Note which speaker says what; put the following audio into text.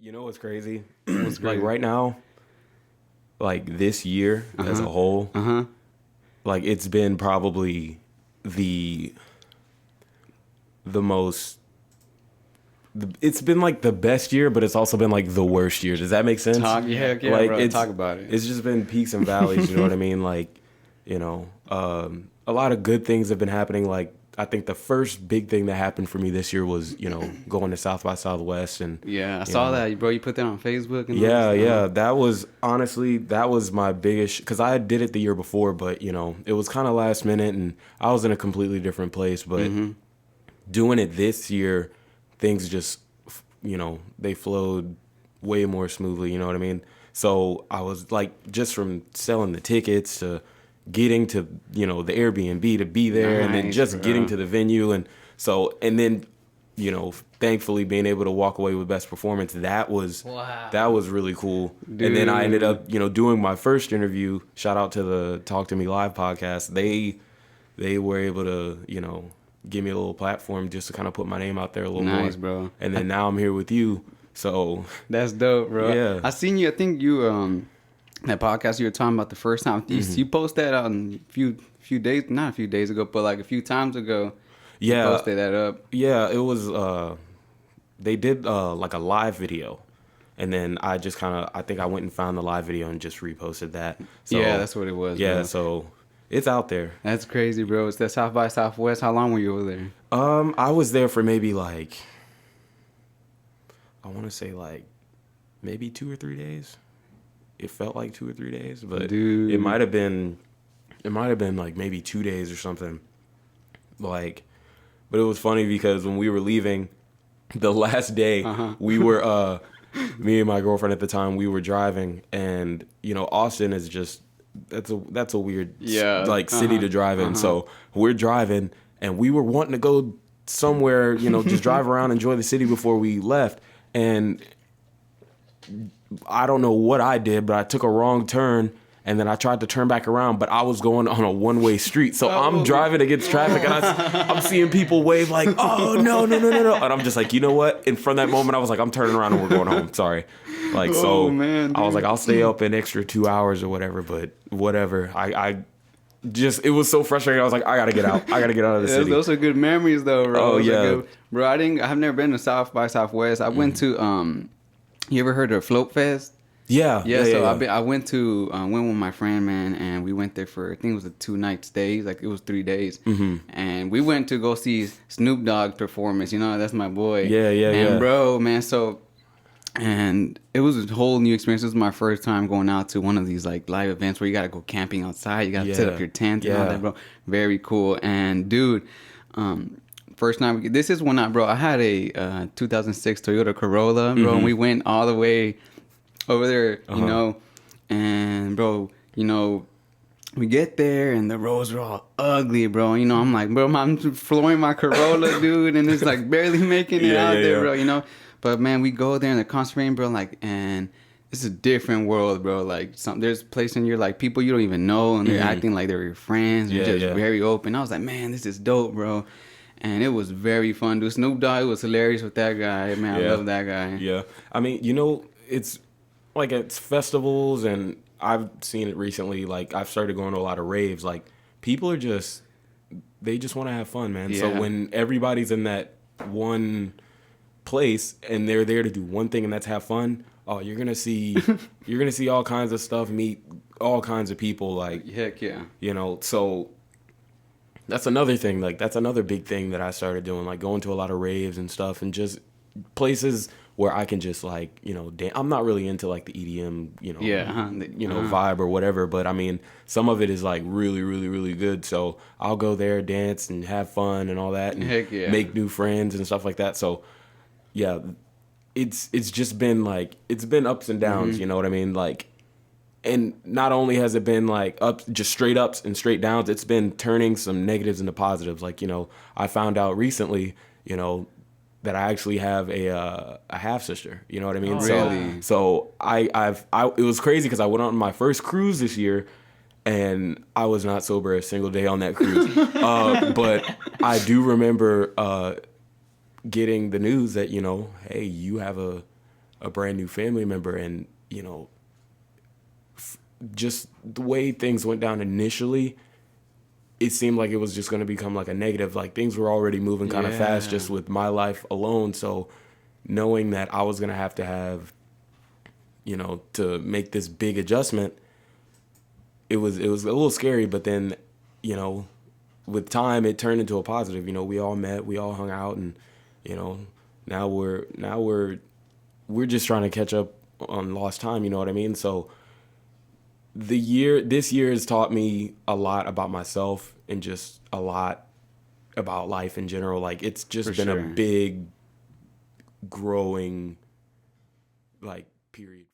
Speaker 1: You know what's crazy?
Speaker 2: What's crazy?
Speaker 1: Like right now, like this year as a whole, like it's been probably the most. It's been like the best year, but it's also been like the worst year. Does that make sense?
Speaker 2: Yeah,
Speaker 1: like,
Speaker 2: bro. Talk about it.
Speaker 1: It's just been peaks and valleys. You know what I mean? Like, a lot of good things have been happening. Like, I think the first big thing that happened for me this year was, going to South by Southwest. And
Speaker 2: I saw that, bro. You put that on Facebook. And
Speaker 1: yeah. That was my biggest, because I did it the year before, but, it was kind of last minute and I was in a completely different place. But doing it this year, things just, they flowed way more smoothly. You know what I mean? So I was like, just from selling the tickets to getting to, the Airbnb to be there, and then just getting to the venue. And then, thankfully being able to walk away with best performance, that was really cool. Dude. And then I ended up, doing my first interview. Shout out to the Talk to Me Live podcast. They were able to, give me a little platform just to kind of put my name out there a little more.
Speaker 2: Nice, bro.
Speaker 1: And then now I'm here with you. So
Speaker 2: that's dope, bro.
Speaker 1: Yeah.
Speaker 2: I seen you. I think you that podcast you were talking about the first time. You posted that on a few days, not a few days ago, but like a few times ago.
Speaker 1: Yeah.
Speaker 2: You posted that up.
Speaker 1: Yeah, it was they did like a live video. And then I just I think I went and found the live video and just reposted that. So,
Speaker 2: yeah, that's what it was.
Speaker 1: Yeah,
Speaker 2: bro.
Speaker 1: So it's out there.
Speaker 2: That's crazy, bro. It's that South by Southwest. How long were you over there?
Speaker 1: I was there for maybe like, I want to say like maybe 2 or 3 days. It felt like 2 or 3 days, but
Speaker 2: Dude.
Speaker 1: it might have been like maybe 2 days or something. Like, but it was funny because when we were leaving, the last day we were me and my girlfriend at the time, we were driving, and Austin is just that's a weird city to drive in. So we're driving, and we were wanting to go somewhere, just drive around, enjoy the city before we left. And I don't know what I did, but I took a wrong turn, and then I tried to turn back around, but I was going on a one-way street. So I'm driving against traffic, and I'm seeing people wave like, oh, no. And I'm just like, you know what? And from that moment, I was like, I'm turning around and we're going home. Sorry. Like,
Speaker 2: man,
Speaker 1: I was like, I'll stay up an extra 2 hours or whatever, but whatever. I just, it was so frustrating. I was like, I gotta get out. I gotta get out of the city.
Speaker 2: Those are good memories, though, bro.
Speaker 1: Oh, yeah.
Speaker 2: Bro, I've never been to South by Southwest. I went to, you ever heard of Float Fest?
Speaker 1: Yeah.
Speaker 2: I went with my friend, man, and we went there for, I think it was a 2-night stay. Like, it was 3 days. And we went to go see Snoop Dogg's performance. That's my boy. And bro, man, and it was a whole new experience. This was my first time going out to one of these like live events where you got to go camping outside. You got to set up your tent and all that, bro. Very cool. And dude, first night, this is when I had a 2006 Toyota Corolla, bro. And we went all the way over there, and bro, we get there and the roads are all ugly, bro. I'm like, bro, I'm flooring my Corolla, dude, and it's like barely making it out there, bro, But man, we go there in the concert, bro, like, and it's a different world, bro. Like, there's places in you're like people you don't even know, and they're acting like they're your friends. You're just very open. I was like, man, this is dope, bro. And it was very fun, dude. Snoop Dogg was hilarious with that guy, man. I love that guy.
Speaker 1: Yeah, I mean, it's like it's festivals, and I've seen it recently. Like, I've started going to a lot of raves. Like, people are they just want to have fun, man.
Speaker 2: Yeah.
Speaker 1: So when everybody's in that one place and they're there to do one thing, and that's have fun, you're gonna see all kinds of stuff, meet all kinds of people, like,
Speaker 2: heck yeah,
Speaker 1: so that's another thing, like, that's another big thing that I started doing, like going to a lot of raves and stuff, and just places where I can just, like, I'm not really into like the EDM vibe or whatever, but I mean, some of it is like really, really, really good. So I'll go there, dance and have fun and all that, and make new friends and stuff like that. So yeah, it's just been like, it's been ups and downs, you know what I mean? Like, and not only has it been like just straight ups and straight downs, it's been turning some negatives into positives. Like, I found out recently, that I actually have a half sister. You know what I mean?
Speaker 2: Oh, really?
Speaker 1: So it was crazy because I went on my first cruise this year, and I was not sober a single day on that cruise. But I do remember getting the news that, hey, you have a a brand new family member, and you know, just the way things went down initially, it seemed like it was just going to become like a negative. Like things were already moving kind of fast just with my life alone. So knowing that I was going to have, you know, to make this big adjustment, it was a little scary. But then, you know, with time, it turned into a positive. You know, we all met, we all hung out, and, you know, now we're just trying to catch up on lost time. You know what I mean? So this year has taught me a lot about myself and just a lot about life in general. Like it's just been a big growing like period.